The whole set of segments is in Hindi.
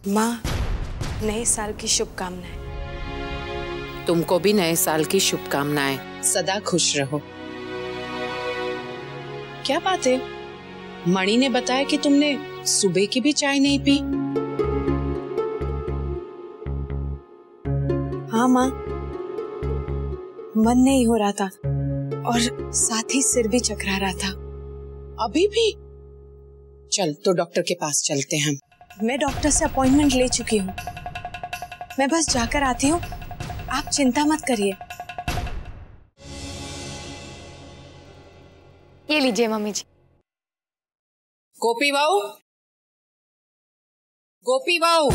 माँ, नए साल की शुभकामनाएं। तुमको भी नए साल की शुभकामनाएं। सदा खुश रहो। क्या बात है, मणि ने बताया कि तुमने सुबह की भी चाय नहीं पी। हाँ माँ, मन नहीं हो रहा था और साथ ही सिर भी चकरा रहा था। अभी भी? चल तो डॉक्टर के पास चलते हैं। मैं डॉक्टर से अपॉइंटमेंट ले चुकी हूँ, मैं बस जाकर आती हूँ, आप चिंता मत करिए। ये लीजिए मम्मी जी। गोपी बाऊ, गोपी बाऊ।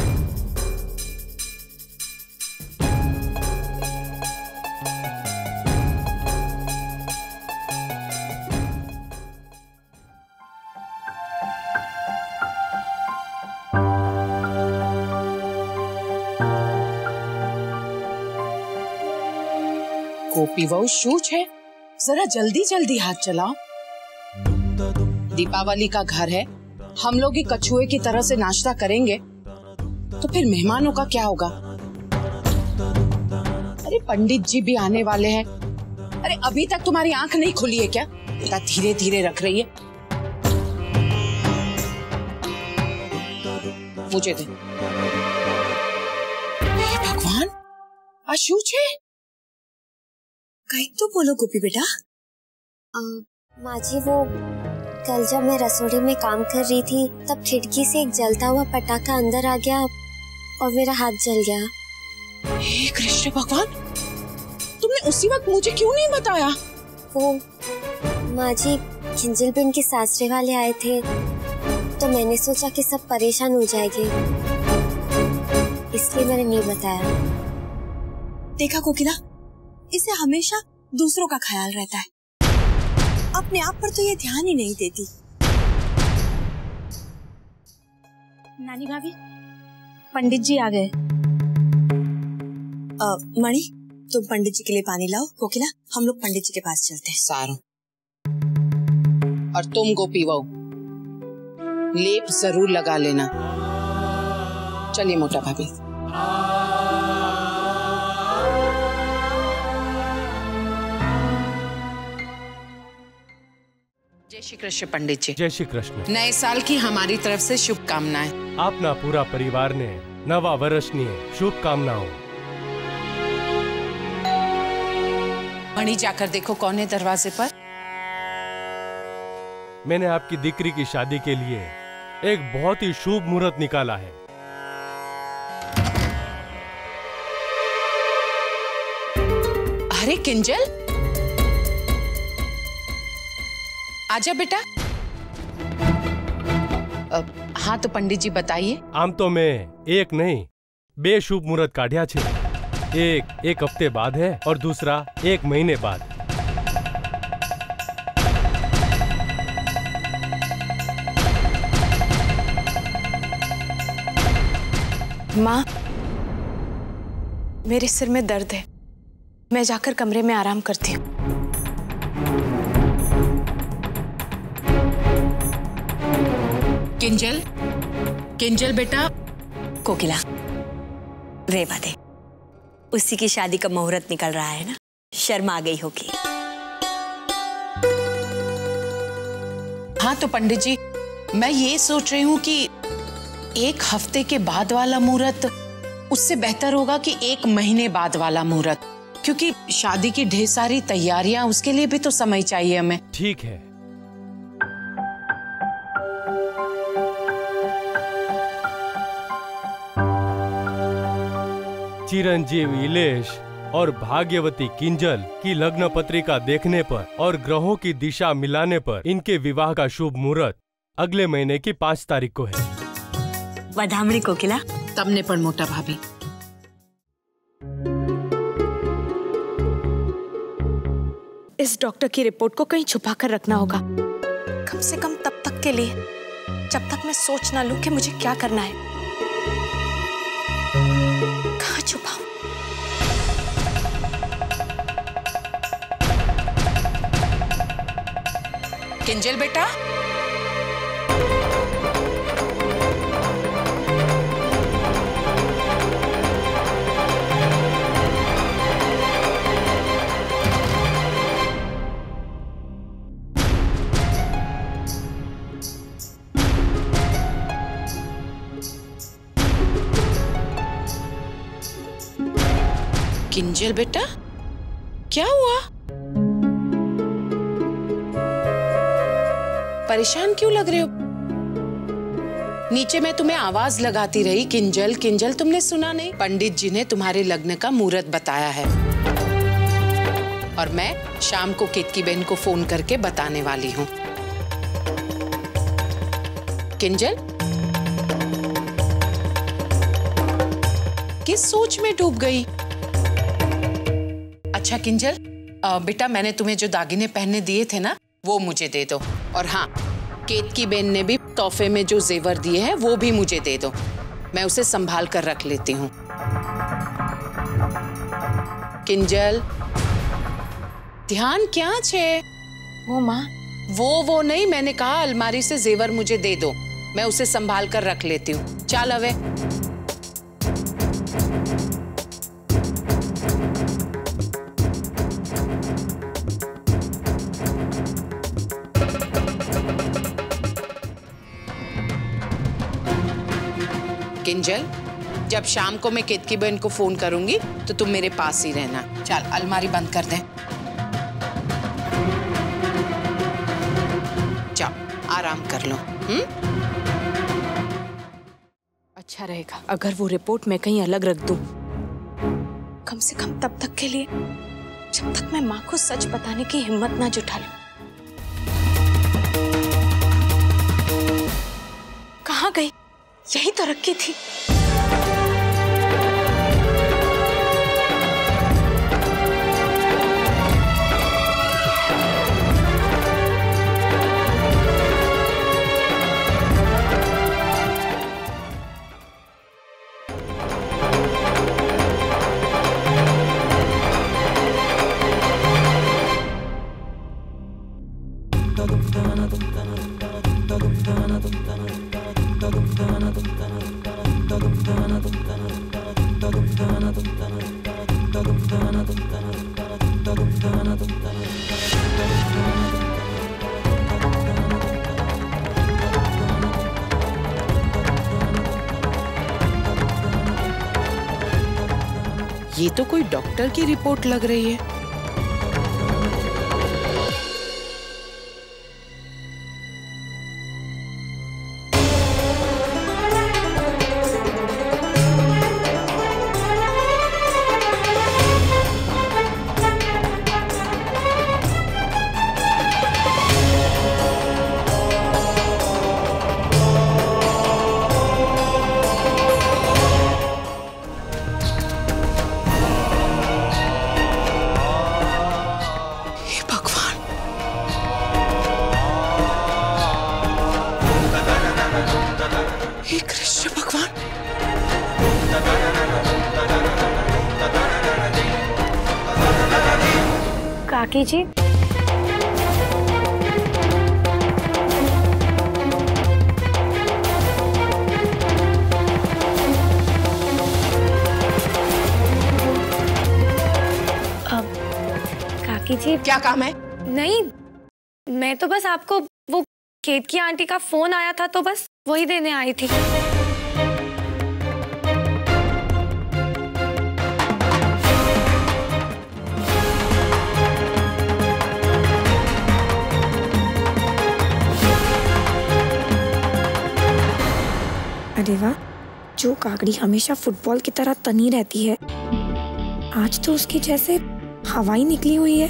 गोपी बाऊ, शूच है, जरा जल्दी जल्दी हाथ चलाओ। दीपावली का घर है, हम लोग ही कछुए की तरह से नाश्ता करेंगे तो फिर मेहमानों का क्या होगा? अरे पंडित जी भी आने वाले हैं। अरे अभी तक तुम्हारी आंख नहीं खुली है क्या? इतना धीरे धीरे रख रही है। मुझे दे। हे भगवान, अशुच है। कहीं तो बोलो गोपी बेटा। माँ जी, वो कल जब मैं रसोई में काम कर रही थी तब खिड़की से एक जलता हुआ पटाखा अंदर आ गया और मेरा हाथ जल गया। हे कृष्ण भगवान, तुमने उसी वक्त मुझे क्यों नहीं बताया? वो माँ जी, किंजल बिन के सासरे वाले आए थे तो मैंने सोचा कि सब परेशान हो जाएंगे, इसलिए मैंने नहीं बताया। देखा कोकिला, इसे हमेशा दूसरों का ख्याल रहता है, अपने आप पर तो ये ध्यान ही नहीं देती। नानी भाभी, पंडित जी आ गए। मणि, तुम पंडित जी के लिए पानी लाओ। कोकिला, हम लोग पंडित जी के पास चलते हैं। सारों, और तुम गोपी बहू, लेप जरूर लगा लेना। चलिए मोटा भाभी। जय श्री कृष्ण पंडित जी। जय श्री कृष्ण। नए साल की हमारी तरफ से शुभकामनाएं। आपना पूरा परिवार ने नवा वर्षनी शुभकामनाओं। मणि, जाकर देखो कौन है दरवाजे पर। मैंने आपकी दिकरी की शादी के लिए एक बहुत ही शुभ मुहूर्त निकाला है। अरे किंजल, आजा बेटा। हाँ तो पंडित जी बताइए। आम तो मैं एक नहीं बेशुभ मुहूर्त काढ़िया छे। एक हफ्ते बाद है और दूसरा 1 महीने बाद। माँ, मेरे सिर में दर्द है, मैं जाकर कमरे में आराम करती हूँ। किंजल, किंजल बेटा। कोकिला, रेवा दे, उसी की शादी का मुहूर्त निकल रहा है ना, शर्म आ गई होगी। हाँ तो पंडित जी, मैं ये सोच रही हूँ कि 1 हफ्ते के बाद वाला मुहूर्त उससे बेहतर होगा कि 1 महीने बाद वाला मुहूर्त, क्योंकि शादी की ढेर सारी तैयारियां, उसके लिए भी तो समय चाहिए हमें। ठीक है। चिरंजीव इलेश और भाग्यवती किंजल की लग्न पत्रिका देखने पर और ग्रहों की दिशा मिलाने पर इनके विवाह का शुभ मुहूर्त अगले महीने की 5 तारीख को है। वधामणी कोकिला। तमने पण मोटा भाभी। इस डॉक्टर की रिपोर्ट को कहीं छुपा कर रखना होगा, कम से कम तब तक के लिए, जब तक मैं सोच ना लूं कि मुझे क्या करना है। कहाँ छुपाऊं? किंजल बेटा, किंजल बेटा, क्या हुआ? परेशान क्यों लग रहे हो? नीचे मैं तुम्हें आवाज लगाती रही, किंजल किंजल, तुमने सुना नहीं? पंडित जी ने तुम्हारे लग्न का मुहूर्त बताया है और मैं शाम को केतकी बहन को फोन करके बताने वाली हूँ। किंजल, किस सोच में डूब गई? अच्छा किंजल, बेटा मैंने तुम्हें जो दागिने पहनने दिए थे ना, वो मुझे दे दो। और हाँ, केतकी बहन ने भी तोहफे में जो जेवर दिए हैं वो भी मुझे दे दो, मैं उसे संभाल कर रख लेती हूँ। किंजल, ध्यान क्या छे? वो माँ, वो नहीं, मैंने कहा अलमारी से जेवर मुझे दे दो, मैं उसे संभाल कर रख लेती हूँ। चल अवे। किंजल, जब शाम को मैं केतकी बहन को फोन करूंगी तो तुम मेरे पास ही रहना। चल अलमारी बंद कर दे। जाओ आराम कर लो। अच्छा रहेगा अगर वो रिपोर्ट मैं कहीं अलग रख दूं, कम से कम तब तक के लिए जब तक मैं माँ को सच बताने की हिम्मत ना जुटा लूं। कहाँ गई? यही तो रखी थी। ये तो कोई डॉक्टर की रिपोर्ट लग रही है। काकी जी, काकी जी, क्या काम है? नहीं, मैं तो बस आपको वो केतकी आंटी का फोन आया था तो बस वही देने आई थी। अरे वाह, जो काकड़ी हमेशा फुटबॉल की तरह तनी रहती है, आज तो उसकी जैसे हवा ही निकली हुई है।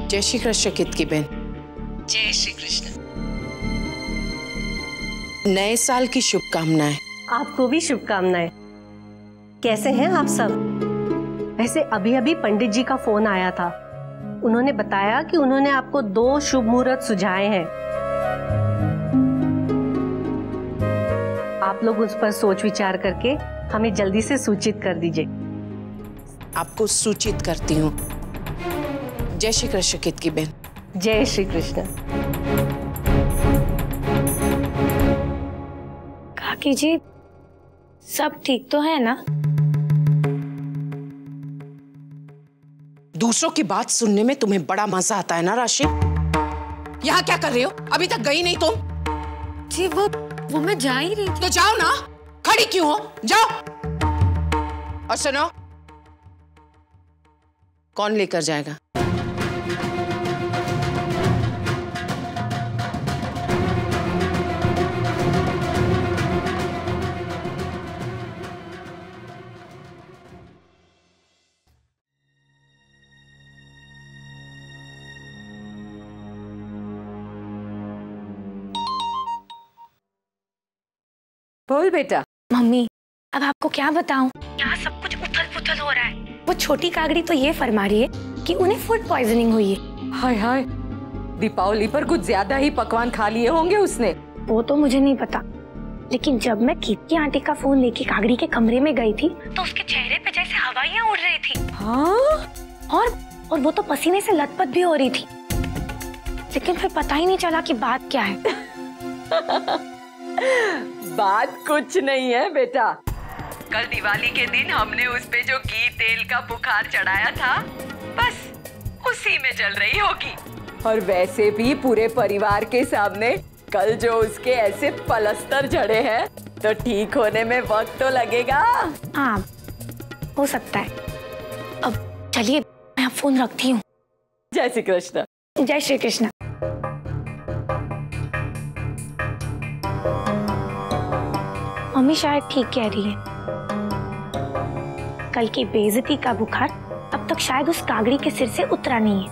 जय श्री कृष्ण केतकी बहन। जय श्री कृष्ण। नए साल की शुभकामनाएं। आपको भी शुभकामनाएं। कैसे हैं आप सब? वैसे अभी अभी पंडित जी का फोन आया था, उन्होंने बताया कि उन्होंने आपको 2 शुभ मुहूर्त सुझाए हैं। आप लोग उस पर सोच विचार करके हमें जल्दी से सूचित कर दीजिए। आपको सूचित करती हूँ। जय श्री कृष्ण केतकी बहन। जय श्री कृष्ण। काकी जी, सब ठीक तो है ना? दूसरों की बात सुनने में तुम्हें बड़ा मजा आता है ना राशि? यहाँ क्या कर रही हो? अभी तक गई नहीं तुम? जी वो मैं जा ही रही थी। तो जाओ ना, खड़ी क्यों हो? जाओ। और सुनो, कौन लेकर जाएगा? बोल बेटा। मम्मी, अब आपको क्या बताऊं, यहाँ सब कुछ उथल पुथल हो रहा है। वो छोटी कागड़ी तो ये फरमा रही है कि उन्हें फूड पॉइजनिंग हुई है। हाय हाय, दीपावली पर कुछ ज्यादा ही पकवान खा लिए होंगे उसने। वो तो मुझे नहीं पता, लेकिन जब मैं कीर्ति आंटी का फोन लेके कागड़ी के कमरे में गई थी तो उसके चेहरे पे जैसे हवाइयाँ उड़ रही थी। हाँ? और वो तो पसीने से लथपथ भी हो रही थी, लेकिन फिर पता ही नहीं चला कि बात क्या है। बात कुछ नहीं है बेटा। कल दिवाली के दिन हमने उस पे जो घी तेल का बुखार चढ़ाया था, बस उसी में जल रही होगी। और वैसे भी पूरे परिवार के सामने कल जो उसके ऐसे पलस्तर झड़े हैं, तो ठीक होने में वक्त तो लगेगा। हाँ, हो सकता है। अब चलिए, मैं फोन रखती हूँ। जय श्री कृष्ण। जय श्री कृष्ण। मम्मी शायद ठीक कह रही है। कल की बेइज्जती का बुखार अब तक शायद उस कागड़ी के सिर से उतरा नहीं है।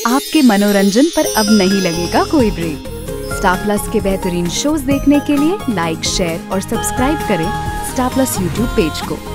आपके मनोरंजन पर अब नहीं लगेगा कोई ब्रेक। स्टार प्लस के बेहतरीन शोज देखने के लिए लाइक, शेयर और सब्सक्राइब करें स्टार प्लस यूट्यूब पेज को।